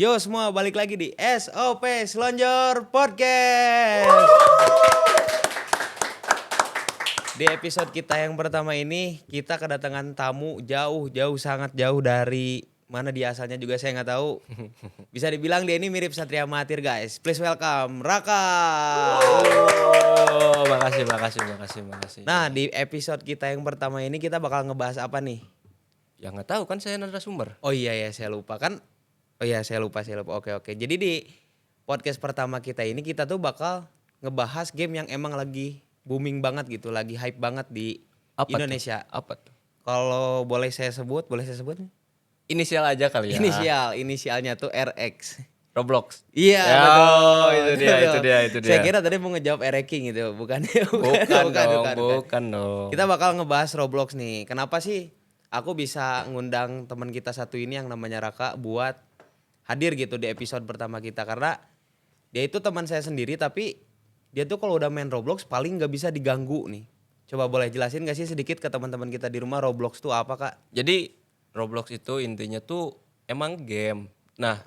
Yo semua balik lagi di SOP Selonjor Podcast. Di episode kita yang pertama ini kita kedatangan tamu jauh sangat jauh dari mana dia asalnya juga saya nggak tahu. Bisa dibilang dia ini mirip Satria Mahathir guys. Please welcome Raka. Oh, makasih. Nah di episode kita yang pertama ini kita bakal ngebahas apa nih? Ya nggak tahu kan saya narasumber. Oh iya ya saya lupa kan. Oh iya saya lupa. Oke. Jadi di podcast pertama kita ini kita tuh bakal ngebahas game yang emang lagi booming banget gitu. Lagi hype banget di Apa Indonesia. Apa tuh? Kalau boleh saya sebut? Inisial aja kali ya. Inisialnya tuh RX. Roblox. Iya Ya, betul. oh, itu dia. Saya kira tadi mau ngejawab Ereking gitu. Bukan Bukan dong. Kita bakal ngebahas Roblox nih. Kenapa sih aku bisa ngundang teman kita satu ini yang namanya Raka buat hadir gitu di episode pertama kita. Karena dia itu teman saya sendiri tapi dia tuh kalau udah main Roblox paling gak bisa diganggu nih. Coba boleh jelasin gak sih sedikit ke teman-teman kita di rumah Roblox tuh apa Kak? Jadi Roblox itu intinya tuh emang game. Nah,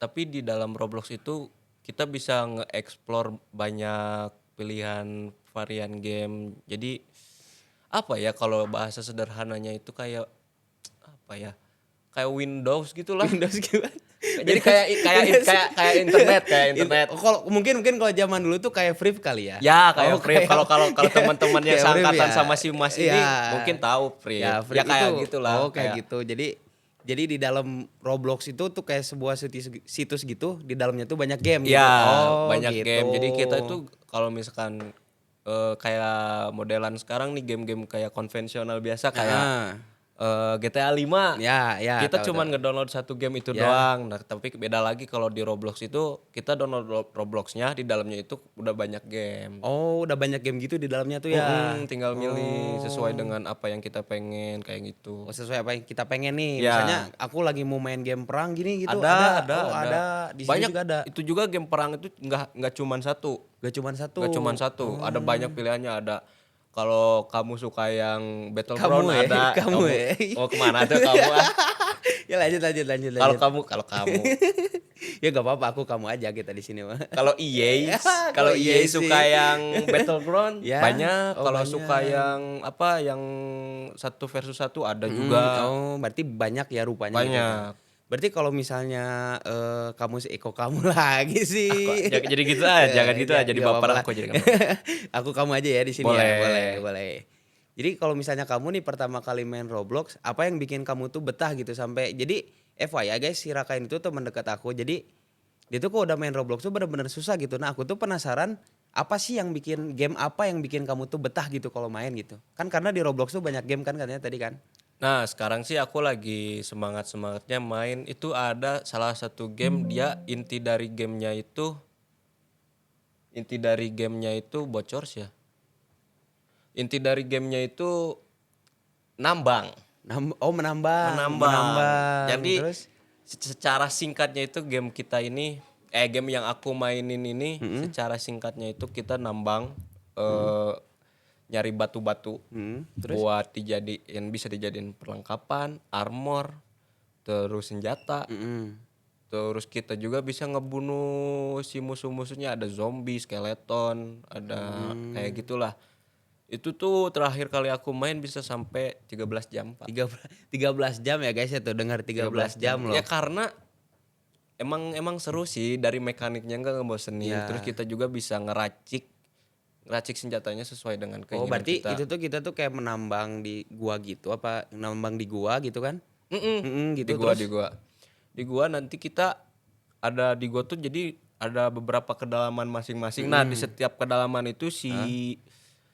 tapi di dalam Roblox itu kita bisa nge-explore banyak pilihan varian game. Jadi apa ya kalau bahasa sederhananya itu kayak apa ya? Kayak Windows gitulah. Windows gimana? Jadi kayak internet. Kalau mungkin kalau zaman dulu tuh kayak Free kali ya. Ya kayak Free. Kalau teman-teman yang kayak Free seangkatan ya. sama si Mas ini Ya. mungkin tahu Free. Ya, Free kayak itu, gitulah. Oh kayak gitu. Jadi di dalam Roblox itu tuh kayak sebuah situs gitu. Di dalamnya tuh banyak game gitu. Ya, Oh, banyak gitu. game. Jadi kita tuh kalau misalkan kayak modelan sekarang nih game-game kayak konvensional biasa kayak GTA 5. Ya. Kita tahu. cuman ngedownload satu game itu Ya. doang. Nah, tapi beda lagi kalau di Roblox itu kita download Robloxnya di dalamnya itu udah banyak game. Oh, udah banyak game gitu di dalamnya tuh ya. Tinggal milih sesuai dengan apa yang kita pengen kayak gitu. Oh, sesuai apa yang kita pengen nih. Ya. Misalnya aku lagi mau main game perang gini gitu. Ada. Di sini Banyak juga ada. itu juga game perang itu nggak cuman satu. Gak cuma satu. Ada banyak pilihannya. Ada kalau kamu suka yang Kamu Battleground ya, ada. kamu ya. Oh kemana tuh kamu? Ya lanjut. Kalau kamu. Ya gak apa-apa aku kamu aja kita di sini mah. Kalau EA, Kalau kalau EA sih. suka yang Battleground Ya. banyak. Oh, Kalau banyak. suka yang apa yang 1 versus 1 ada juga. Oh, berarti banyak ya rupanya. Banyak. Gitu. Berarti kalau misalnya kamu kamu lagi sih. Jadi gitu aja, jangan gitu aja. Jadi Gak baper apa-apa aku lah. jadi nggak apa-apa. Aku kamu aja ya di sini Boleh. ya. Boleh. Jadi kalau misalnya kamu nih pertama kali main Roblox, apa yang bikin kamu tuh betah gitu sampai jadi FYI guys, si Raka ini tuh teman dekat aku. Jadi dia tuh kalau udah main Roblox tuh bener-bener susah gitu. Nah, aku tuh penasaran apa sih yang bikin game apa yang bikin kamu tuh betah gitu kalau main gitu. Kan karena di Roblox tuh banyak game kan katanya tadi kan. Nah sekarang sih aku lagi semangatnya main itu ada salah satu game dia inti dari gamenya itu bocor sih ya. Inti dari gamenya itu nambang. Menambang. Jadi Terus secara singkatnya itu game yang aku mainin ini secara singkatnya itu kita nambang nyari batu-batu terus buat bisa dijadiin perlengkapan, armor, terus senjata. Terus kita juga bisa ngebunuh si musuh-musuhnya, ada zombie, skeleton, ada kayak gitulah. Itu tuh terakhir kali aku main bisa sampai 13 jam, Pak. 13 jam ya guys ya tuh dengar 13 jam loh. Ya karena emang seru sih dari mekaniknya enggak ngebosenin. Ya. Terus kita juga bisa ngeracik senjatanya sesuai dengan keinginan Oh berarti kita. itu tuh kita tuh kayak menambang di gua gitu apa menambang di gua gitu kan? Gitu Di gua nanti kita ada di gua tuh jadi ada beberapa kedalaman masing-masing. Nah di setiap kedalaman itu si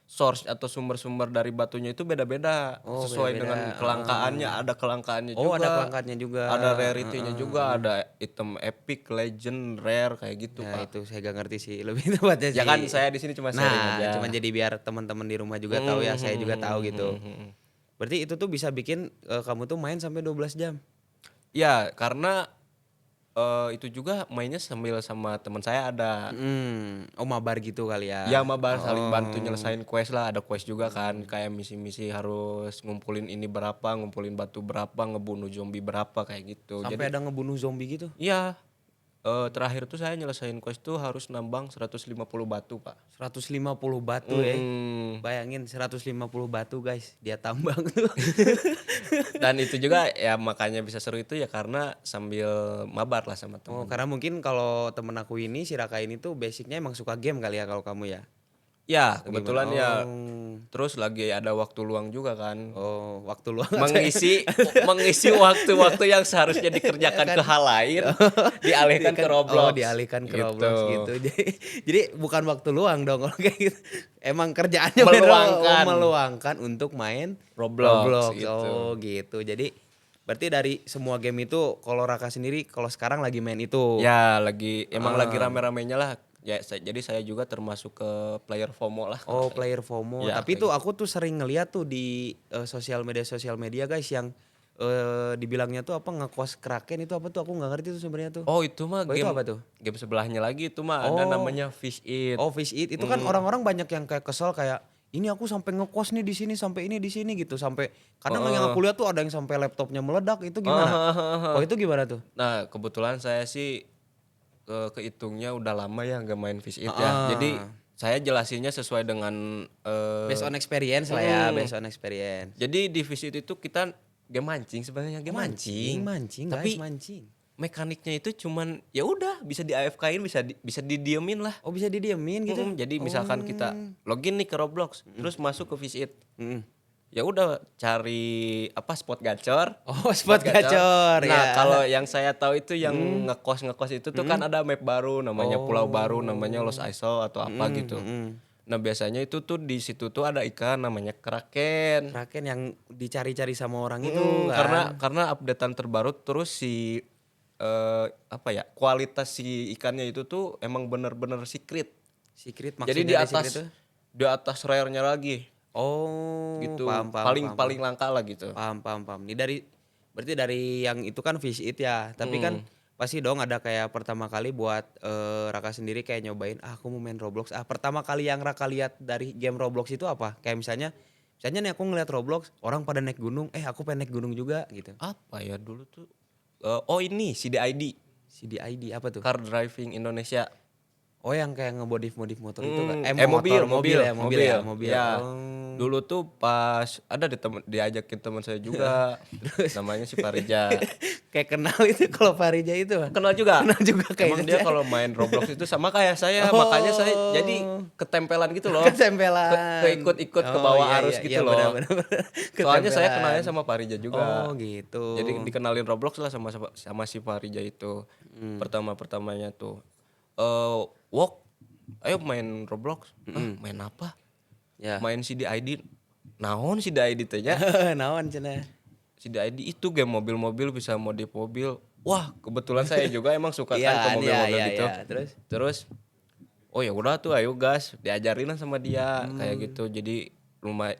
source atau sumber-sumber dari batunya itu beda-beda sesuai beda-beda. dengan kelangkaannya. Ada kelangkaannya juga. Oh ada kelangkaannya juga. Ada rarity-nya juga, ada item epic, legend, rare kayak gitu, Ya Pak. itu saya gak ngerti sih lebih tepatnya sih. Ya kan saya di sini cuma sharing aja. Cuma jadi biar teman-teman di rumah juga tahu ya, saya juga tahu gitu. Berarti itu tuh bisa bikin kamu tuh main sampai 12 jam. Ya, karena itu juga mainnya sambil sama teman saya ada. Oh mabar gitu kali ya. Ya mabar saling bantu nyelesain quest lah, ada quest juga kan. Kayak misi-misi harus ngumpulin ini berapa, ngumpulin batu berapa, ngebunuh zombie berapa kayak gitu. Sampai Jadi ada ngebunuh zombie gitu. iya, Terakhir tuh saya nyelesain quest tuh harus nambang 150 batu, Pak. 150 batu ya. Hmm. Bayangin 150 batu guys, dia tambang tuh. Dan itu juga ya makanya bisa seru itu ya karena sambil mabar lah sama Oh, temen. karena mungkin kalau temen aku ini si Raka ini tuh basicnya emang suka game kali ya kalau kamu ya. Ya Atau gimana? kebetulan ya Oh. terus lagi ada waktu luang juga kan. Oh, waktu luang atau Mengisi waktu-waktu yang seharusnya dikerjakan ke kan hal lain dialihkan ke oh Roblox. dialihkan ke Gitu. Roblox gitu. Jadi bukan waktu luang dong kalau kayak gitu. Emang kerjaannya Meluangkan. meluangkan untuk main Roblox Roblox. gitu. Oh, gitu. Jadi berarti dari semua game itu kalau Raka sendiri kalau sekarang lagi main itu. Ya lagi emang lagi Ah. rame-ramenya lah. Ya jadi saya juga termasuk ke player FOMO lah kalau Oh, saya. player FOMO. Ya, Tapi kayak tuh gitu. aku tuh sering ngeliat tuh di sosial media guys yang dibilangnya tuh apa ngekos Kraken itu apa tuh aku nggak ngerti tuh sebenarnya tuh. Oh itu mah Oh, itu apa tuh? game sebelahnya lagi itu mah ada Oh, namanya Fish It. oh Fish Eat itu kan orang-orang banyak yang kayak kesel kayak ini aku sampai ngekos nih di sini sampai ini di sini gitu sampai kadang yang Heeh. aku lihat tuh ada yang sampai laptopnya meledak itu gimana? Heeh. Oh itu gimana tuh? Nah kebetulan saya sih kehitungnya udah lama ya nggak main Fish It ya. Jadi Ah, saya jelasinnya sesuai dengan based on experience lah ya, based on experience. jadi di Fish It itu kita game mancing sebenarnya game mancing. Mancing guys, Tapi mancing. mekaniknya itu cuman ya udah bisa di AFK-in bisa didiemin lah. Oh bisa didiemin gitu? Jadi misalkan kita login nih ke Roblox, terus masuk ke Fish It. Mm. Ya udah cari apa spot gacor. Oh spot gacor Nah, ya. kalau yang saya tahu itu yang ngekos itu tuh kan ada map baru namanya pulau baru namanya Los Isles atau apa gitu. Nah, biasanya itu tuh di situ tuh ada ikan namanya kraken. Kraken yang dicari-cari sama orang itu Karena kan. karena updatean terbaru terus si apa ya? Kualitas si ikannya itu tuh emang bener-bener secret. Secret Jadi maksudnya dari secret itu? di atas rare-nya lagi Oh, gitu. paham paham Paling paham. paling langka lah gitu. Paham paham paham. Ini dari berarti dari yang itu kan Fish It ya. Tapi kan pasti dong ada kayak pertama kali buat Raka sendiri kayak nyobain ah aku mau main Roblox. Ah pertama kali yang Raka lihat dari game Roblox itu apa? Kayak misalnya nih aku ngeliat Roblox orang pada naik gunung, aku pengen naik gunung juga gitu. Apa ya dulu tuh oh ini CDID CDID apa tuh? Car Driving Indonesia. Oh yang kayak ngemodif-modif motor itu kan? Mobil. Mobil ya, mobil. Ya. Oh. Dulu tuh pas ada diajakin teman saya juga. Namanya si Parija. Kayak kenal itu kalau Farija itu. Kenal juga. Kenal juga Emang kayaknya. dia kalau main Roblox itu sama kayak saya, Oh. makanya saya jadi ketempelan gitu loh. Ketempelan. Keikut-ikut ke bawah iya, arus iya, gitu iya, loh. benar, benar, benar. Soalnya saya Ketempelan. kenalnya sama Parija juga. Oh gitu. Jadi dikenalin Roblox lah sama si Parija itu. Pertama-pertamanya tuh Wok, ayo main Roblox. Main apa? Ya. Main CDID. Naon CDID teh nya? Naon cenah. CDID itu game mobil-mobil bisa modif mobil. Wah, kebetulan saya juga emang suka kan Iya, ke mobil-mobil iya, gitu. iya. Terus oh ya udah tuh ayo gas, diajarin lah sama dia kayak gitu. Jadi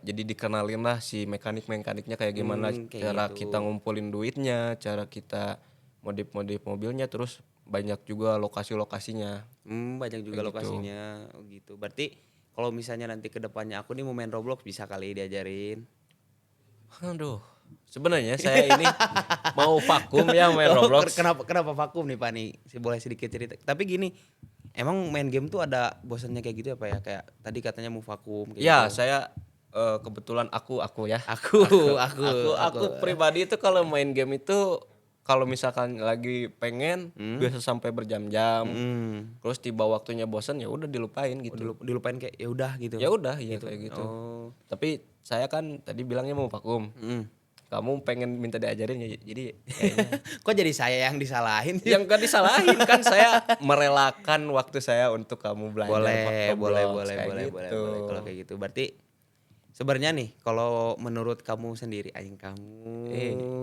jadi dikenalin lah si mekaniknya kayak gimana, kayak cara gitu. kita ngumpulin duitnya, cara kita modif mobilnya, terus banyak juga lokasi-lokasinya. Banyak juga lokasinya. Oh gitu. Berarti kalau misalnya nanti ke depannya aku nih mau main Roblox bisa kali diajarin. Aduh, sebenarnya saya ini mau vakum ya main Oh, Roblox. kenapa vakum nih Pak nih? Boleh sedikit cerita. Tapi gini, emang main game tuh ada bosannya kayak gitu apa ya? Kayak tadi katanya mau vakum kayak Ya, gitu. saya kebetulan aku ya. Aku. Aku pribadi itu kalau main game itu kalau misalkan lagi pengen biasa sampai berjam-jam. Terus tiba waktunya bosan ya udah dilupain gitu. Dilupain kayak ya udah gitu. Ya udah ya kayak gitu. Oh. Tapi saya kan tadi bilangnya mau vakum. Kamu pengen minta diajarin ya jadi kayaknya Kok jadi saya yang disalahin? yang gak disalahin kan saya merelakan waktu saya untuk kamu belajar Boleh, Roblox, kayak boleh. gitu. Kalau kayak gitu. Berarti sebenarnya nih kalau menurut kamu sendiri anjing kamu.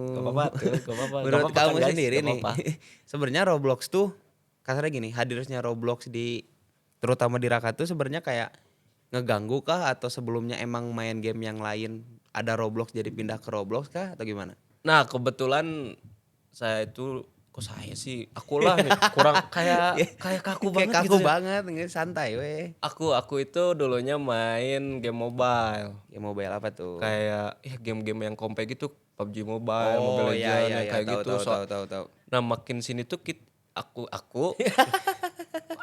Gak apa-apa tuh, gak apa-apa. Menurut Gak apa-apa kamu kan, guys? sendiri Gak nih. apa-apa. Sebenarnya Roblox tuh kasarnya gini, hadirnya Roblox di terutama di Raka tuh sebenarnya kayak ngeganggu kah atau sebelumnya emang main game yang lain ada Roblox jadi pindah ke Roblox kah atau gimana? Nah kebetulan saya itu kok saya sih akulah nih, kurang kayak kaku Kayak banget kaku gitu ya. banget, santai weh. Aku itu dulunya main game mobile Game mobile apa tuh? kayak game-game yang kompe gitu PUBG Mobile, Mobile iya, Legends yang kayak tahu, gitu. tahu. Nah makin sini tuh aku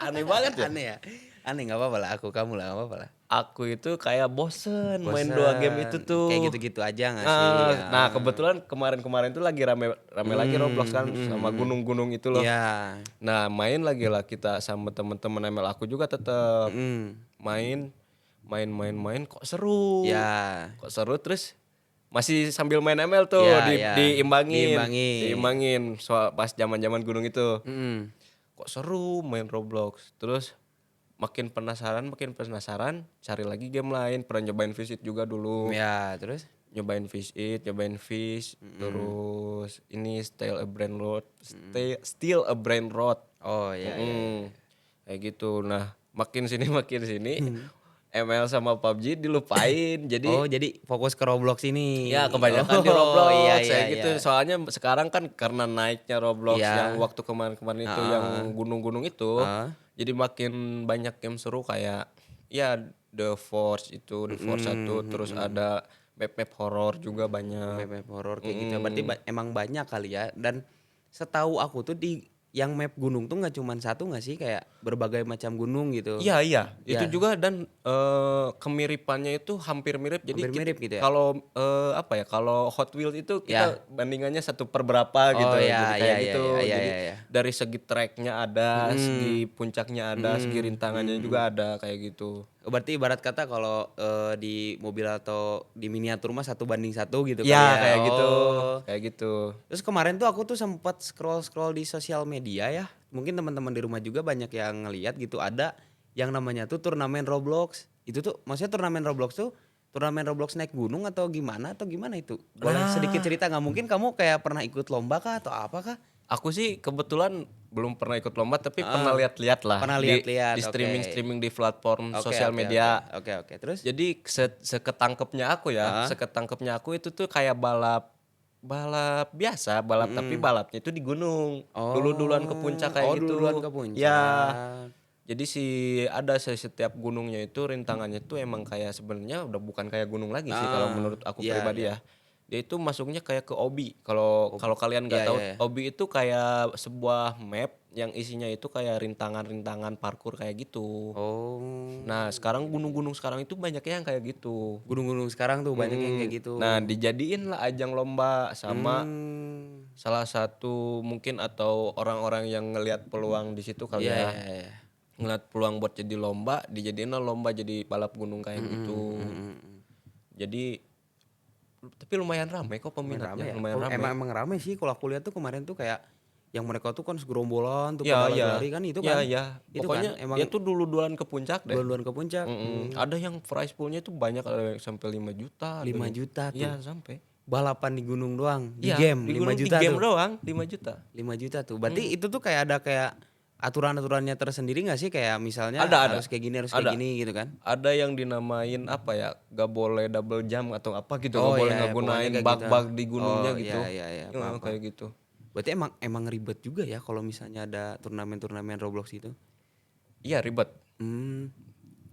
aneh banget ya. Aneh ya? Aneh nggak apa-apa lah, kamu lah nggak apa-apa lah. Aku itu kayak bosen main Bosen, 2 game itu kayak tuh. gitu-gitu aja nggak sih? Ya. Nah kebetulan kemarin-kemarin tuh lagi rame rame lagi Roblox kan sama gunung-gunung itu loh. Iya. Nah main lagi lah kita sama temen-temen ML aku juga tetap Mm. main kok seru. Ya. Kok seru terus masih sambil main ML tuh Ya, ya. diimbangin. Diimbangin. Diimbangin soal pas zaman-zaman gunung itu. Mm. Kok seru main Roblox. Terus makin penasaran, cari lagi game lain. Pernah nyobain Visit juga dulu. Ya, terus? Nyobain Visit, nyobain Fish, terus ini Steal a Brain Rot, Steal a Brain Rot. Oh iya, iya. Kayak gitu. Nah, makin sini ML sama PUBG dilupain. Jadi Oh, jadi fokus ke Roblox ini. ya kebanyakan di Oh, Roblox iya, kayak iya, gitu. iya. Soalnya sekarang kan karena naiknya Roblox Iya. yang waktu kemarin-kemarin itu yang gunung-gunung itu. Jadi makin banyak game seru kayak ya The Force 1 terus ada map-map horor juga banyak. Map horor kayak gitu. Berarti emang banyak kali ya. Dan setahu aku tuh di yang map gunung tuh nggak cuma satu nggak sih, kayak berbagai macam gunung gitu. Iya iya, Ya. itu juga dan kemiripannya itu hampir mirip. Jadi Hampir mirip gitu ya? kalau apa ya, kalau Hot Wheels itu kita bandingannya 1/berapa gitu. iya, Jadi kayak iya, gitu. iya, Jadi iya, iya. dari segi tracknya ada, segi puncaknya ada, segi rintangannya juga ada kayak gitu. Berarti ibarat kata kalau di mobil atau di miniatur mah 1:1 gitu Iya kali ya. kayak gitu, Oh. kayak gitu. Terus kemarin tuh aku tuh sempat scroll di sosial media ya. Mungkin teman-teman di rumah juga banyak yang ngeliat gitu, ada yang namanya tuh turnamen Roblox. Itu tuh maksudnya turnamen Roblox naik gunung atau gimana itu? Boleh sedikit cerita nggak? Mungkin kamu kayak pernah ikut lomba kah atau apa kah? Aku sih kebetulan belum pernah ikut lomba tapi pernah lihat-lihat lah. Pernah lihat-lihat, di oke. streaming di platform Oke, sosial oke, media. Oke. Terus? Jadi seketangkepnya aku ya, seketangkepnya aku itu tuh kayak balap biasa, tapi balapnya itu di gunung. Duluan ke puncak kayak gitu. Duluan ke puncak. Ya. Jadi ada setiap gunungnya itu rintangannya tuh emang kayak sebenarnya udah bukan kayak gunung lagi sih kalau menurut aku iya, pribadi ya. Dia itu masuknya kayak ke obi. Kalau kalian nggak Iya, tahu, iya. obi itu kayak sebuah map yang isinya itu kayak rintangan-rintangan parkur kayak gitu. Oh. Nah, sekarang gunung-gunung sekarang itu banyak yang kayak gitu. Gunung-gunung sekarang tuh banyak yang kayak gitu. Nah, dijadiin lah ajang lomba sama Hmm. salah satu mungkin atau orang-orang yang ngelihat peluang di situ kali Iya, ya. iya. Ngelihat peluang buat jadi lomba, dijadiin lah lomba jadi balap gunung kayak gitu. Jadi tapi lumayan ramai kok peminatnya, ya? lumayan ramai. Emang rame sih kalau aku lihat tuh kemarin tuh kayak yang mereka tuh kan segerombolan tuh Iya, pada iya. lari kan itu Iya, kan. iya. Itu Pokoknya kan emang dia tuh duluan ke puncak deh. duluan ke puncak. Ada yang prize poolnya itu banyak, ada yang sampai 5 juta. 5 juta tuh. Iya, sampai. Balapan di gunung doang, di Iya, game di 5 gunung, juta di game tuh. doang 5 juta. 5 juta tuh. Berarti itu tuh kayak ada kayak aturan-aturannya tersendiri nggak sih, kayak misalnya Ada. harus kayak gini, harus kayak Ada. gini gitu kan? Ada yang dinamain apa ya, gak boleh double jump atau apa gitu, Oh, gak boleh iya, iya, ngegunain pokoknya kayak bug-bug gitu. di gunungnya Oh, gitu. iya, Ya, paham. kayak gitu. Berarti emang ribet juga ya kalau misalnya ada turnamen Roblox itu. Iya, ribet.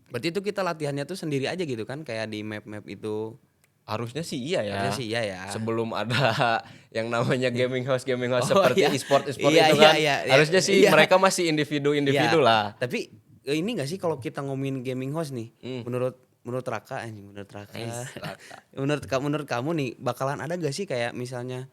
Berarti itu kita latihannya tuh sendiri aja gitu kan, kayak di map-map itu. Harusnya sih iya ya. Harusnya sih iya ya. Sebelum ada yang namanya gaming house Oh, seperti iya. e-sport Iya, itu kan. iya. Harusnya sih Iya. mereka masih individu-individu Iya. lah. Tapi ini gak sih kalau kita ngomongin gaming host nih, menurut Raka, menurut kamu nih bakalan ada gak sih kayak misalnya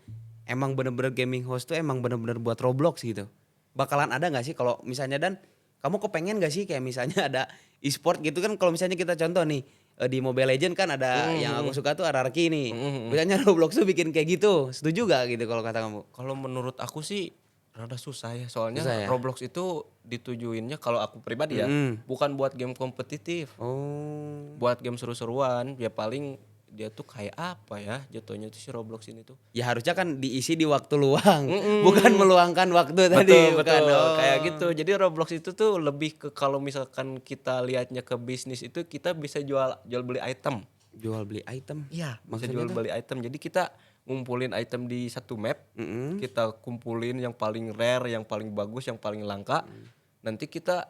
emang bener-bener gaming host tuh emang bener-bener buat Roblox gitu? Bakalan ada gak sih kalau misalnya, dan kamu kepengen gak sih kayak misalnya ada e-sport gitu kan, kalau misalnya kita contoh nih di Mobile Legend kan ada yang aku suka tuh RRQ nih. Misalnya Roblox tuh bikin kayak gitu, setuju gak gitu kalau kata kamu? Kalau menurut aku sih rada susah ya, soalnya Susah ya? Roblox itu ditujuinnya kalau aku pribadi ya, bukan buat game kompetitif. Oh. Buat game seru-seruan, ya paling dia tuh kayak apa ya jatuhnya tuh si Roblox ini tuh. Ya harusnya kan diisi di waktu luang, bukan meluangkan waktu tadi. Bukan. Betul, Oh. kayak gitu. Jadi Roblox itu tuh lebih ke kalau misalkan kita lihatnya ke bisnis itu kita bisa jual beli item. Jual beli item. Iya, bisa Maksudnya jual tuh? beli item. Jadi kita ngumpulin item di satu map, kita kumpulin yang paling rare, yang paling bagus, yang paling langka. Nanti kita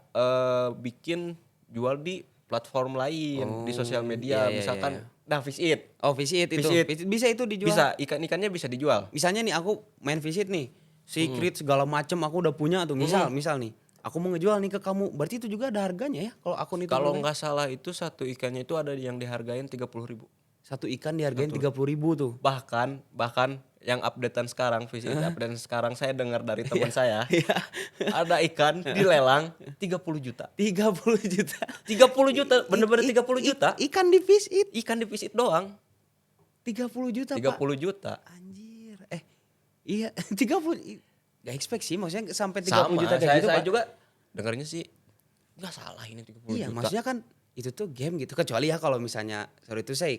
bikin jual di platform lain, di sosial media, iya, misalkan iya. nah Visit. Oh, Visit itu. Visit. Bisa itu dijual. Bisa, ikan-ikannya bisa dijual. Misalnya nih aku main Visit nih, secret segala macem aku udah punya tuh. Misal nih, aku mau ngejual nih ke kamu, berarti itu juga ada harganya ya kalau akun itu Kalau bermain? nggak salah itu satu ikannya itu ada yang dihargain 30.000. Satu ikan dihargain 30.000 tuh. Bahkan yang updatean sekarang, visi updatean sekarang saya dengar dari teman saya, Iya. ada ikan dilelang 30 juta. 30 juta. 30 juta, bener-bener 30 juta. Ikan di fish it Ikan di visit doang, 30 juta, 30 Pak. juta. Anjir. Iya, 30. Gak expect sih maksudnya sampai 30 Sama, juta kayak gitu, saya Pak. juga dengarnya sih nggak salah ini 30 Iya, juta. maksudnya kan itu tuh game gitu. Kecuali ya kalau misalnya sorry itu saya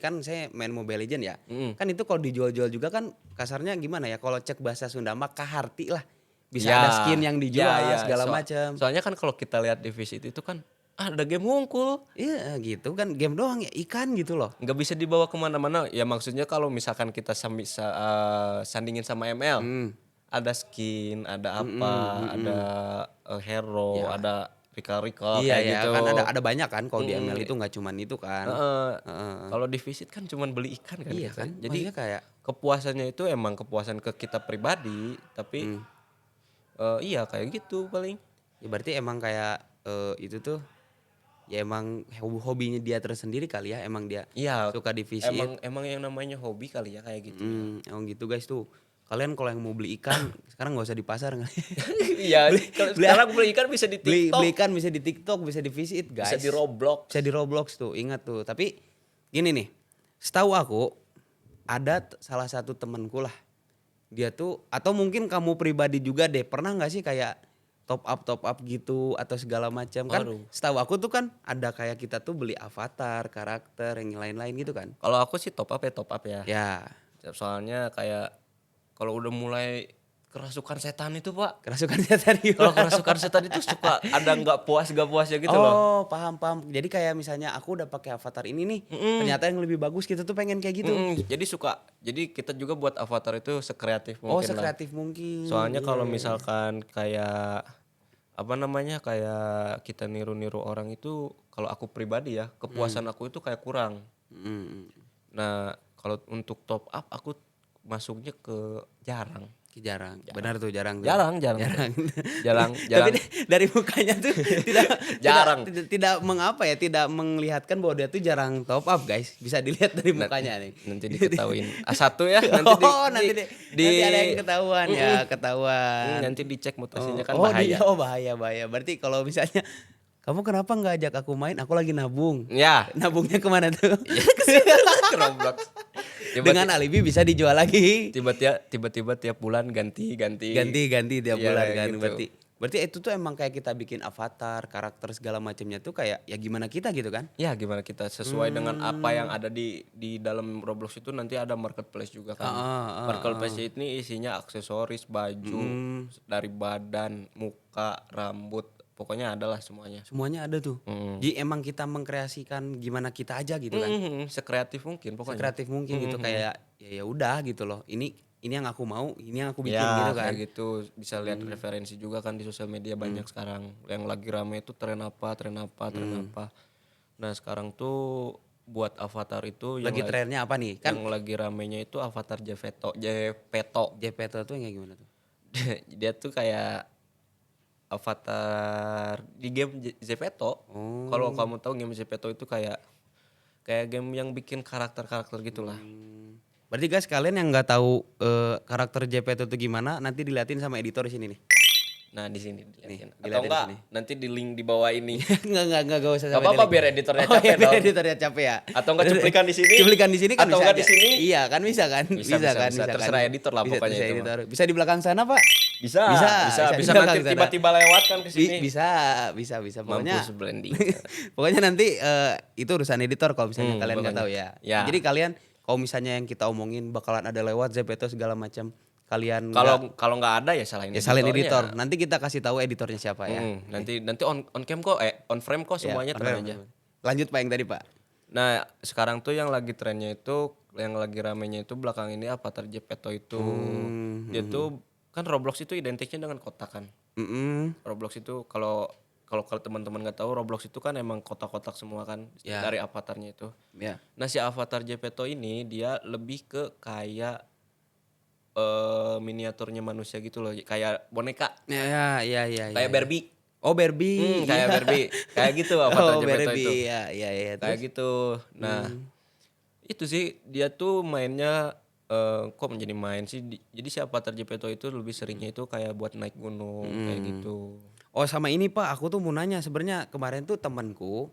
main Mobile Legend ya. Kan itu kalau dijual-jual juga kan kasarnya gimana ya? Kalau cek bahasa Sunda mah kaharti lah. Bisa ada skin yang dijual segala macam. Soalnya kan kalau kita lihat di visit itu kan ada game ngungkul. Iya gitu kan game doang ya ikan gitu loh. Nggak bisa dibawa kemana-mana. Ya maksudnya kalau misalkan kita sandingin sama ML. Ada skin, ada apa, ada hero, Ya. ada Rika-Rika Iya kayak ya gitu. kan ada banyak kan kalau di ML itu nggak cuman itu kan. Kalau di visit kan cuman beli ikan kan. Iya kita. kan. Jadi Maksudnya kayak kepuasannya itu emang kepuasan ke kita pribadi, tapi iya kayak gitu paling. ya berarti emang kayak itu tuh ya emang hobinya dia tersendiri kali ya emang dia Iya, suka di fish it. emang yang namanya hobi kali ya kayak gitu. Emang gitu guys tuh. Kalian kalau yang mau beli ikan sekarang nggak usah di pasar nggak? Iya, kalau sekarang beli ikan bisa di beli TikTok, ikan bisa di TikTok, bisa di fish it guys. bisa di Roblox. Bisa di Roblox tuh, ingat tuh. Tapi gini nih, setahu aku ada salah satu temanku lah. Dia tuh atau mungkin kamu pribadi juga deh, pernah nggak sih kayak top up gitu atau segala macam kan? Waduh. Setahu aku tuh kan ada kayak kita tuh beli avatar, karakter yang lain-lain gitu kan? Kalau aku sih top up ya. Ya, Soalnya kayak kalau udah mulai kerasukan setan itu Pak. kerasukan setan Kalau gimana, kerasukan Pak? setan itu suka ada nggak puasnya gitu loh. Oh, paham. Jadi kayak misalnya aku udah pakai avatar ini nih, ternyata yang lebih bagus kita tuh pengen kayak gitu. Jadi kita juga buat avatar itu sekreatif Oh, mungkin lah. sekreatif mungkin. Soalnya Iya, kalau iya. misalkan kayak apa namanya kayak kita niru-niru orang itu kalau aku pribadi ya kepuasan aku itu kayak kurang. Mm, Nah kalau untuk top up aku masuknya ke jarang. Benar tuh jarang tuh. Jarang. Tapi dari mukanya tuh Jarang. tidak mengapa ya, tidak menglihatkan bahwa dia tuh jarang top up, guys. Bisa dilihat dari mukanya nih. Nanti diketahuin A1 ya nanti nanti ada yang ketahuan ya, ketahuan. nanti dicek mutasinya kan Dia bahaya. bahaya. Berarti kalau misalnya kamu kenapa nggak ajak aku main? Aku lagi nabung. Ya, Nabungnya kemana tuh? ke Roblox. Dengan alibi bisa dijual lagi. Tiba-tiba tiap bulan ganti. Ganti tiap Iya, bulan kayak kan. gitu. Berarti itu tuh emang kayak kita bikin avatar, karakter segala macamnya tuh kayak ya gimana kita gitu kan? Ya gimana kita sesuai dengan apa yang ada di dalam Roblox itu nanti ada marketplace juga kan. Marketplace ini isinya aksesoris, baju, dari badan, muka, rambut, pokoknya adalah semuanya. Semuanya ada tuh. Jadi emang kita mengkreasikan gimana kita aja gitu kan. Sekreatif mungkin pokoknya. Sekreatif mungkin gitu kayak ya udah gitu loh. Ini yang aku mau, ini yang aku bikin Ya, gitu kan. kayak gitu bisa lihat referensi juga kan di sosial media banyak sekarang. Yang lagi rame itu tren apa. Nah, sekarang tuh buat avatar itu Lagi trennya apa nih? Kan yang lagi ramenya itu avatar Jepeto. JPT tuh yang kayak gimana tuh? Dia tuh kayak avatar di game Zepeto. Kalau kamu tahu game Zepeto itu kayak game yang bikin karakter-karakter gitulah. Berarti guys kalian yang nggak tahu karakter JPT itu gimana, nanti diliatin sama editor di sini nih. Nah, di sini dilihatin. Atau dilihatin enggak sini. nanti di link di bawah ini. Enggak usah Gak sampai apa-apa di- biar editornya Oh, capek iya, biar dong. editornya capek ya. Atau enggak cuplikan di sini? Cuplikan di sini kan Atau bisa enggak aja. di sini? Iya kan bisa kan? Bisa, kan? terserah editor lah pokoknya bisa itu mah. editor. Bisa di belakang sana, Pak? Bisa di nanti belakang sana. tiba-tiba lewat kan ke sini. Bisa. Pokoknya Mampus blending. pokoknya nanti itu urusan editor kalau misalnya kalian nggak pokoknya. tahu ya. Ya. Jadi kalian kalau misalnya yang kita omongin bakalan ada lewat Zepeto segala macam, kalian nggak- Kalau nggak ada ya salahin ya salin editornya. editor. Nanti kita kasih tahu editornya siapa ya. Nanti on cam kok on frame kok Ya, semuanya tenang aja. Lanjut Pak yang tadi, Pak. Nah, sekarang tuh yang lagi trennya itu yang lagi ramenya itu belakang ini avatar Jepeto itu. Dia tuh kan Roblox itu identiknya dengan kotak kan. Roblox itu kalau teman-teman nggak tahu Roblox itu kan emang kotak-kotak semua kan Ya. dari avatarnya itu. Ya. Nah, si avatar Jepeto ini dia lebih ke kayak miniaturnya manusia gitu loh, kayak boneka, Ya, ya. kayak Barbie. Oh, Barbie. Kayak Iya. Barbie. Kayak gitu Avatar Oh, Gepetto itu. Barbie. Ya. Kayak Terus? gitu. Nah, itu sih dia tuh mainnya kok menjadi main sih. Jadi si Avatar Gepetto itu lebih seringnya itu kayak buat naik gunung kayak gitu. Oh, sama ini Pak, aku tuh mau nanya sebenarnya kemarin tuh temanku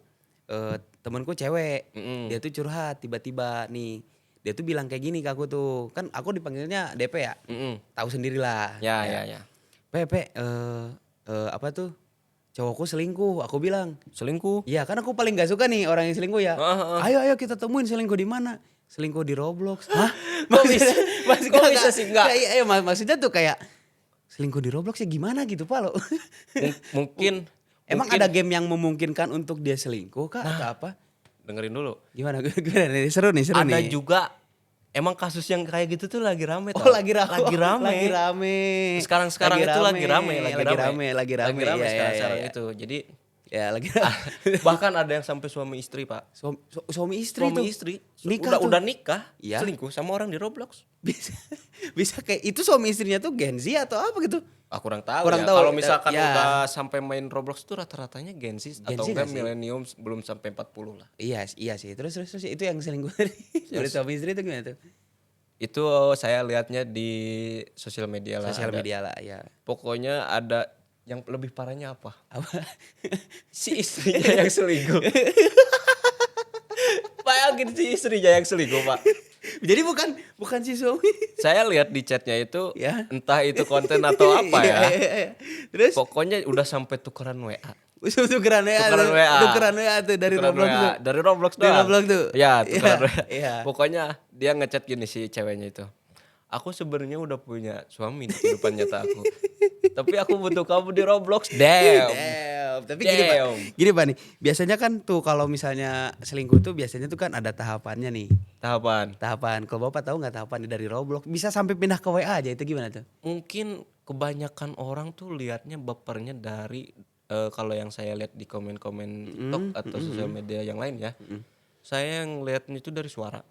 cewek, dia Mm-mm. tuh curhat tiba-tiba nih, dia tuh bilang kayak gini ke aku tuh, kan aku dipanggilnya DP ya, Mm-mm. tahu sendirilah Ya, ya. ya, ya. Pepe, apa tuh, cowokku selingkuh, aku bilang. Selingkuh. Iya kan aku paling gak suka nih orang yang selingkuh ya. Heeh, heeh. Ayo kita temuin selingkuh di mana? Selingkuh di Roblox. Hah? Kok bisa? Kok bisa sih enggak? Iya, maksudnya tuh kayak selingkuh di Roblox ya gimana gitu Pak lo. Mungkin Emang mungkin ada game yang memungkinkan untuk dia selingkuh kah atau apa? dengerin dulu. Gimana? Gimana nih? Seru Ada nih. juga emang kasus yang kayak gitu tuh lagi rame Oh, tau. lagi rame. Lagi rame. Lagi rame. Sekarang itu lagi rame. Lagi rame. Iya, Sekarang iya. itu. Jadi Ya, lagi rame. bahkan ada yang sampai suami istri, Pak. Suami istri Suami tuh. istri Nikah tuh. udah nikah, Iya. selingkuh sama orang di Roblox. Bisa bisa kayak itu suami istrinya tuh Gen Z atau apa gitu? Ah, kurang tahu Kurang ya. tahu, Kalau misalkan ya. udah sampai main Roblox tuh rata-ratanya Gen Z Gen atau Z enggak nggak sih? milenium belum sampai 40 lah. Iya sih. Terus itu yang selingkuh dari suami istri itu gimana tuh? Itu saya lihatnya di sosial media lah. Sosial ada. media lah ya. Pokoknya ada yang lebih parahnya apa? Apa? Si istrinya yang selingkuh. Bayangin si istrinya yang selingkuh, Pak. Jadi bukan si suami. Saya lihat di chatnya itu Ya. entah itu konten atau apa ya. Iya. Terus Pokoknya udah sampai tukeran WA. tukeran WA Tukeran tuh. WA. Tukeran WA tuh dari Tukeran Roblox WA. tuh. Dari Roblox Dari doang. Roblox tuh. Ya, tukeran Iya, WA. iya. Pokoknya dia ngechat gini si ceweknya itu. Aku sebenarnya udah punya suami di kehidupan nyata aku. Tapi aku butuh kamu di Roblox. Damn. Tapi gini Pak. Damn. Gini Pak nih. Biasanya kan tuh kalau misalnya selingkuh tuh biasanya tuh kan ada tahapannya nih. Tahapan. Tahapan. Kalau Bapak tahu nggak tahapannya dari Roblox bisa sampai pindah ke WA aja itu gimana tuh? Mungkin kebanyakan orang tuh liatnya bapernya dari kalau yang saya lihat di komen-komen TikTok atau sosial media yang lain ya. Saya yang lihatnya itu dari suara.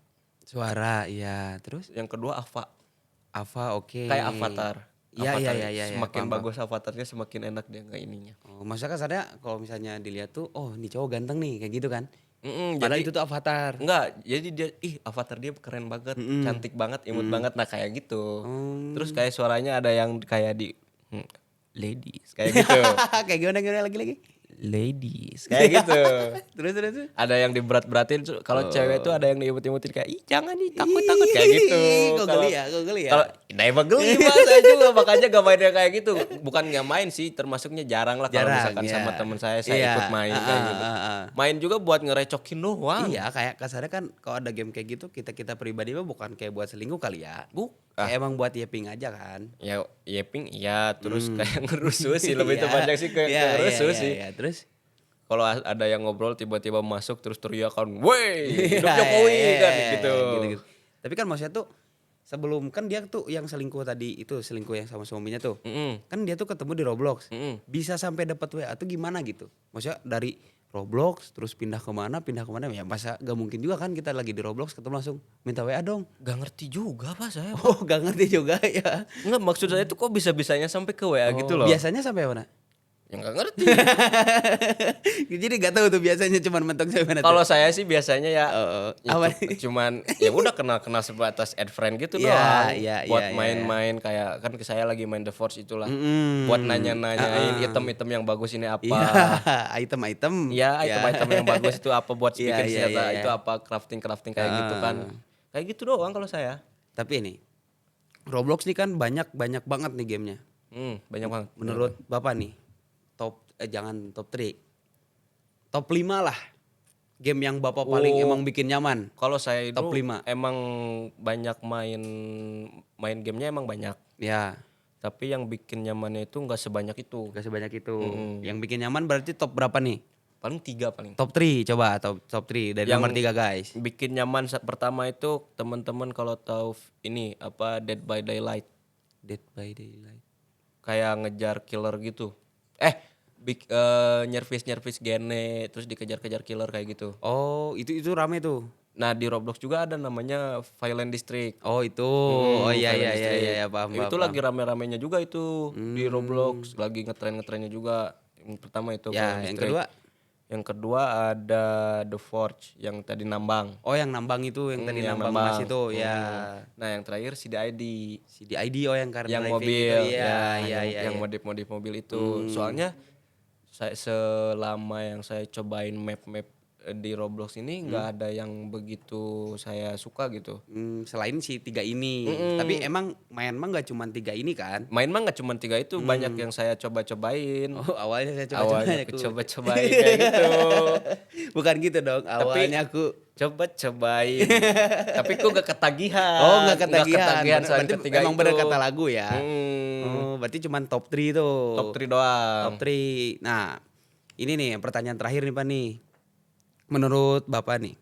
Suara, iya. Terus Yang kedua Ava oke. kayak avatar. Iya, Avatar iya. semakin Paham. bagus avatarnya semakin enak dia nggak ininya. Oh, maksudnya kasarnya kalau misalnya dilihat tuh, oh ini cowok ganteng nih kayak gitu kan? Jadi Padahal itu tuh avatar. enggak, jadi dia avatar dia keren banget, cantik banget, imut banget, nah kayak gitu. Terus kayak suaranya ada yang kayak di ladies kayak gitu. Kayak gimana lagi? Ladies kayak gitu. Terus. Ada yang diberat-beratin, kalau cewek tuh ada yang diimut-imutin kayak ih jangan nih takut kayak gitu. Kok geli ya? Kalau nah emang geli Mas, saya juga makanya gak mainnya kayak gitu. Bukan gak main sih, termasuknya jarang lah kalau Jarang, misalkan iya. sama temen saya Iya, ikut main kayak gitu. Main juga buat ngerecokin doang. Iya, kayak kasarnya kan kalau ada game kayak gitu kita pribadi mah bukan kayak buat selingkuh kali ya. Ah. Kayak emang buat yeping aja kan. Ya yeping iya, terus kayak ngerusuh sih lebih tepatnya sih kayak Iya, ngerusuh iya, sih. iya. Terus Kalau ada yang ngobrol tiba-tiba masuk terus teriakan, "Woi, hidup Iya, Jokowi!" iya, kan iya, gitu. gitu. Tapi kan maksudnya tuh sebelum kan dia tuh yang selingkuh tadi itu selingkuh yang sama suaminya tuh. Mm-mm, Kan dia tuh ketemu di Roblox. mm-mm. Bisa sampai dapat WA tuh gimana gitu. Maksudnya dari Roblox terus pindah kemana ya masa gak mungkin juga kan kita lagi di Roblox ketemu langsung minta WA dong. Gak ngerti juga Pak saya. Oh gak ngerti juga ya. Enggak, maksud saya tuh kok bisa-bisanya sampai ke WA gitu loh. Biasanya sampai mana? Ya gak ngerti. Jadi gak tahu tuh biasanya cuman mentok sampai mana tuh. Kalau saya sih biasanya ya, ya apa? cuman ya udah kenal sebatas add friend gitu Iya, doang. iya, Buat iya, main-main kayak kan saya lagi main The Force itulah. Mm-mm. Buat nanya-nanyain item-item yang bagus ini apa. Iya, item-item. Ya, item-item yang bagus itu apa buat Iya, bikin iya, senjata, iya. itu apa crafting kayak gitu kan. Kayak gitu doang kalau saya. Tapi ini Roblox nih kan banyak banget nih gamenya. Banyak banget. Menurut Bapak nih jangan top 3. Top 5 lah. Game yang Bapak paling Oh. emang bikin nyaman. Kalau saya itu Top 5. emang banyak main gamenya emang banyak. Ya, Tapi yang bikin nyamannya itu nggak sebanyak itu. gak sebanyak itu. Yang bikin nyaman berarti top berapa nih? Paling 3 paling. Top 3 coba top 3 dari Yang nomor 3 guys. Bikin nyaman pertama itu teman-teman kalau tahu ini apa Dead by Daylight, Dead by Daylight. kayak ngejar killer gitu. Nyervis gene terus dikejar-kejar killer kayak gitu. Oh, itu rame tuh. Nah di Roblox juga ada namanya Violent District. Oh itu. Oh iya Violent iya iya District. iya paham paham. Itu Paham. lagi rame-ramenya juga itu di Roblox, lagi ngetren-ngetrennya juga. Yang pertama itu Ya, Violent yang District. kedua. Yang kedua ada The Forge yang tadi nambang. Oh yang nambang itu, yang tadi Yang nambang emas nambang. itu ya. Nah yang terakhir CDID. CDID oh yang car Yang driving mobil itu. Iya ya, iya iya. yang iya. modif-modif mobil itu. Soalnya saya selama yang saya cobain map-map di Roblox ini nggak ada yang begitu saya suka gitu. Selain si 3 ini. Tapi emang main mah nggak cuma 3 ini kan? Main mah nggak cuma 3 itu, banyak yang saya coba-cobain. Oh awalnya saya coba-coba Awalnya aku. aku coba-cobain kayak gitu. Bukan gitu dong. Awalnya aku Coba-cobain. Tapi kok gak ketagihan. Oh nggak ketagihan. soal Berarti ketiga emang itu. bener kata lagu ya. Hmm, Oh berarti cuma top 3 tuh. top 3 doang. Top 3. Nah ini nih pertanyaan terakhir nih Pak nih. Menurut Bapak nih.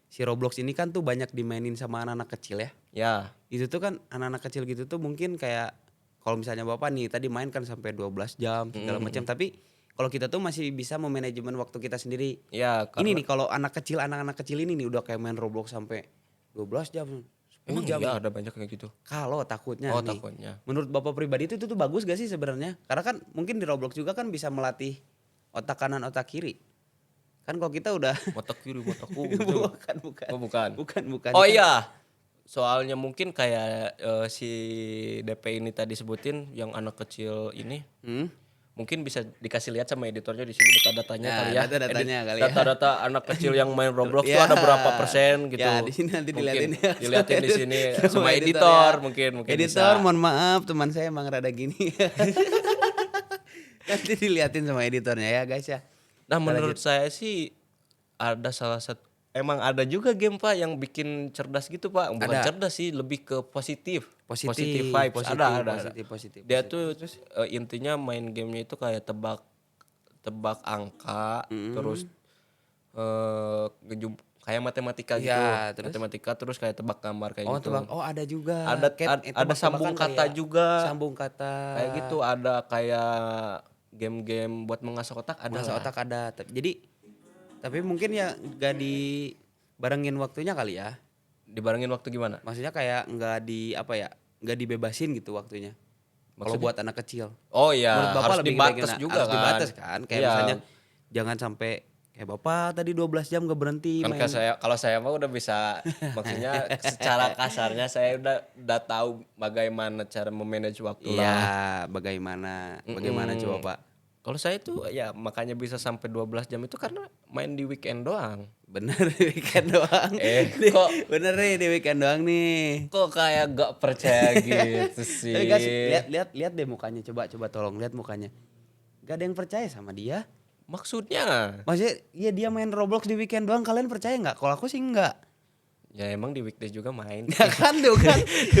Si Roblox ini kan tuh banyak dimainin sama anak-anak kecil ya. Ya, Itu tuh kan anak-anak kecil gitu tuh mungkin kayak kalau misalnya Bapak nih tadi main kan sampai 12 jam segala macam. Tapi kalau kita tuh masih bisa memanajemen waktu kita sendiri. ya Ini karena nih kalau anak-anak kecil ini nih udah kayak main Roblox sampai 12 jam, 10 emang jam. iya ada banyak kayak gitu. Kalau takutnya Oh, nih. takutnya. Menurut Bapak pribadi itu tuh bagus gak sih sebenarnya? Karena kan mungkin di Roblox juga kan bisa melatih otak kanan otak kiri. Kan kalau kita udah Mata kiri, mataku. bukan bukan. Oh, bukan. Bukan. Oh Kan- iya. Soalnya mungkin kayak si DP ini tadi sebutin yang anak kecil ini. Hmm? Mungkin bisa dikasih lihat sama editornya di sini data-datanya Nah, kali ya. data-datanya kali ya. Data-data anak kecil yang main Roblox tuh Ya. ada berapa persen gitu. Ya, di sini nanti Mungkin dilihatin ya. dilihatin di sini Sama sama editor editor ya. mungkin Editor bisa. mohon maaf teman saya emang rada gini. Nanti diliatin sama editornya ya guys ya. Nah, menurut saya sih ada salah satu emang ada juga game Pak yang bikin cerdas gitu Pak. Bukan Ada. cerdas sih, lebih ke positif. Positif Vibes. positif, Ada. positif. Dia tuh intinya main gamenya itu kayak tebak angka, terus kayak matematika gitu. Iya, terus? Matematika terus kayak tebak gambar kayak Oh gitu. tebak. Oh ada juga. Ada Kayak ada sambung tebak-tebakan kata kayak juga. Sambung kata. Kayak gitu ada kayak game-game buat mengasah otak ada. Masa lah. otak ada. Jadi tapi mungkin ya gak dibarengin waktunya kali ya. Dibarengin waktu gimana? Maksudnya kayak nggak di apa ya, nggak dibebasin gitu waktunya. Kalau buat anak kecil. Oh iya, Menurut Bapak harus lebih dibatas gimana? juga Harus kan. dibatas kan. Kayak Iya. misalnya jangan sampai kayak Bapak tadi 12 jam gak berhenti Kan main. kalau saya mah udah bisa maksudnya secara kasarnya saya udah tahu bagaimana cara memanage waktu Iya, lah. bagaimana coba Pak? Kalau saya tuh ya makanya bisa sampai 12 jam itu karena main di weekend doang. Bener di weekend doang. Kok Bener nih di weekend doang nih. kok kayak gak percaya gitu sih. Tapi guys, lihat deh mukanya, coba tolong lihat mukanya. Gak ada yang percaya sama dia. Maksudnya Maksudnya ya dia main Roblox di weekend doang, kalian percaya nggak? Kalau aku sih enggak. ya emang di weekdays juga main. Ya kan, tuh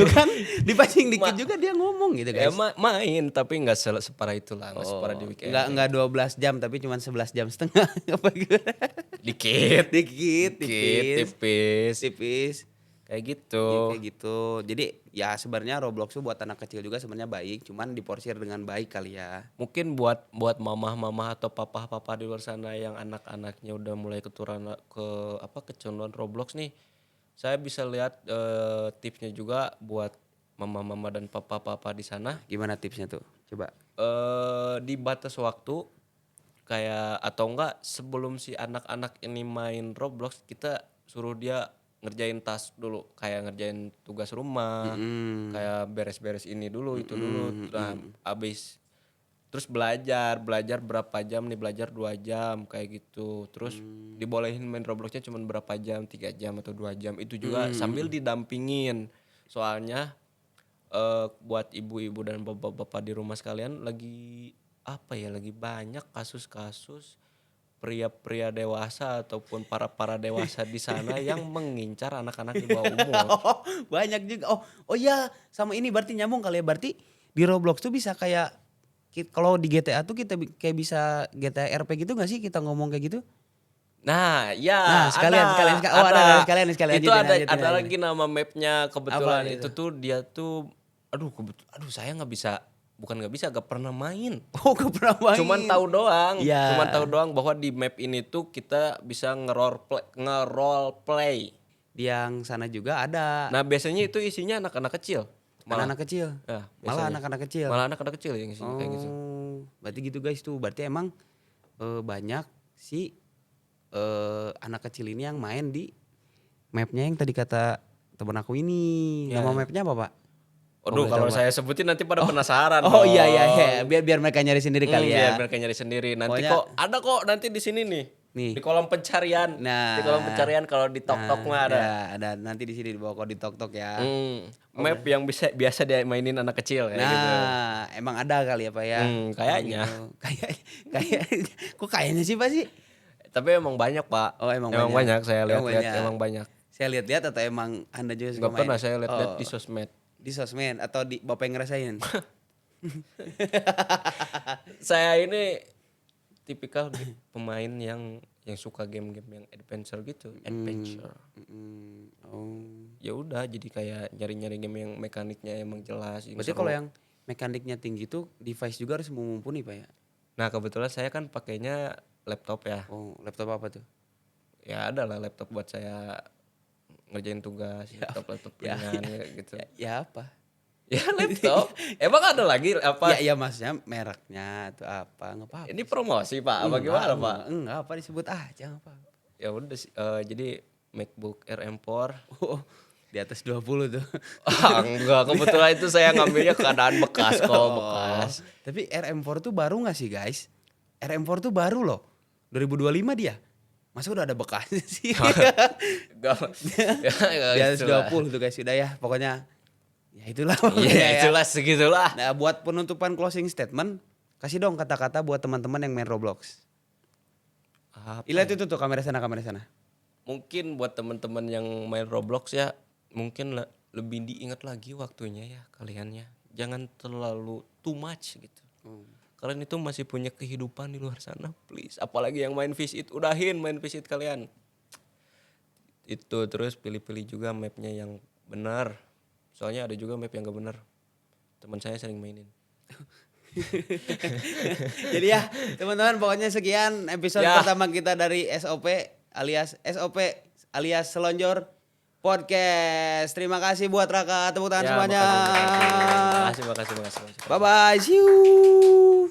kan dipancing dikit juga dia ngomong gitu Ya guys. main tapi nggak separah itulah, nggak separah di weekend. Enggak 12 jam tapi cuma 11 jam setengah apa gimana? Dikit, Dikit, tipis. tipis. Kayak gitu. Ya, kayak gitu. Jadi ya sebenarnya Roblox tuh buat anak kecil juga sebenarnya baik, cuman diporsir dengan baik kali ya. Mungkin buat mamah-mamah atau papa-papa di luar sana yang anak-anaknya udah mulai keturunan kecanduan Roblox nih. Saya bisa lihat tipsnya juga buat mama-mama dan papa-papa di sana. Gimana tipsnya tuh? Coba. Di batas waktu kayak atau enggak sebelum si anak-anak ini main Roblox kita suruh dia ngerjain task dulu, kayak ngerjain tugas rumah, kayak beres-beres ini dulu itu dulu. Nah, abis terus belajar berapa jam nih, belajar 2 jam kayak gitu. Terus dibolehin main Robloxnya cuma berapa jam, 3 jam atau 2 jam. Itu juga sambil didampingin. Soalnya buat ibu-ibu dan bapak-bapak di rumah sekalian lagi lagi banyak kasus-kasus pria-pria dewasa ataupun para dewasa di sana yang mengincar anak-anak di bawah umur. Oh, banyak juga. Oh iya, sama ini berarti nyambung kali ya. Berarti di Roblox tuh bisa kayak kalau di GTA tuh kita kayak bisa GTA RP gitu gak sih kita ngomong kayak gitu? Nah, ya Nah, sekalian. Oh, ada sekalian. Itu Lanjutin ada aja. lagi nama mapnya kebetulan Apa itu tuh dia tuh aduh saya gak pernah main. Oh, gak pernah main. Cuman tahu doang. Iya. Cuman tahu doang bahwa di map ini tuh kita bisa nge-role play. di yang sana juga ada Nah, biasanya itu isinya anak-anak kecil. Malah. anak-anak kecil. Ya, Malah biasanya. anak-anak kecil. Malah anak-anak kecil yang isinya kayak gitu. Berarti gitu guys tuh. Berarti emang banyak si anak kecil ini yang main di mapnya yang tadi kata temen aku ini. Ya. Nama mapnya apa, Pak? Aduh, boleh kalau tahu, saya sebutin nanti pada penasaran. Oh iya iya dong. iya, biar mereka nyari sendiri kali ya. Biar mereka nyari sendiri. Nanti Pokoknya- kok ada kok nanti di sini nih. Nih. Di kolom pencarian. Nah. Di kolom pencarian kalau di tok-tok mah ada. Ya, ada nanti di sini di bawah kode di tok-tok ya. Map yang biasa dimainin anak kecil kayak gitu. Nah, emang ada kali ya Pak ya? Kayaknya. Oh, gitu. Kayak kok kayaknya sih Pak sih? Tapi emang banyak, Pak. Oh, emang banyak. banyak. Saya Emang lihat-lihat banyak. emang banyak. Saya lihat-lihat atau emang Anda juga suka Enggak pernah main? saya lihat-lihat Oh, di sosmed. di sosmed atau di Bapak yang ngerasain? Saya ini tipikal pemain yang suka game-game yang adventure gitu, adventure. Oh. Ya udah jadi kayak nyari-nyari game yang mekaniknya emang jelas. yang Berarti seru. kalau yang mekaniknya tinggi tuh device juga harus mumpuni Pak ya? Nah, kebetulan saya kan pakainya laptop ya. Oh, laptop apa tuh? Ya ada lah laptop buat saya ngerjain tugas, laptop Ya, ringan kayak gitu. Ya apa? Ya laptop. Emang ada lagi apa? Ya maksudnya mereknya atau apa? Nggak apa-apa. Ini promosi, Pak. Apa gimana, Pak? Enggak apa disebut aja nggak apa-apa. Ya udah sih, jadi MacBook Air M4. Oh, di atas 20 tuh. Enggak, kebetulan itu saya ngambilnya keadaan bekas kok, bekas. Tapi RM4 tuh baru gak sih guys? RM4 tuh baru loh. 2025 dia. Masa udah ada bekasnya sih? Enggak. Di atas 20 tuh guys. Udah ya pokoknya. Ya itulah. Ya itulah segitulah. Nah buat penutupan closing statement. Kasih dong kata-kata buat teman-teman yang main Roblox. Lihat itu tuh kamera sana. Mungkin buat teman-teman yang main Roblox ya, mungkin lebih diingat lagi waktunya ya kalian ya. Jangan terlalu too much gitu. Kalian itu masih punya kehidupan di luar sana, please. Apalagi yang main Visit, udahin main Visit kalian. Itu terus pilih-pilih juga mapnya yang benar. Soalnya ada juga map yang gak benar. Teman saya sering mainin. Jadi ya teman-teman pokoknya sekian episode Ya. pertama kita dari SOP alias Selonjor Podcast. Terima kasih buat Raka, tepuk tangan Ya, semuanya. makasih. Bye bye, see you.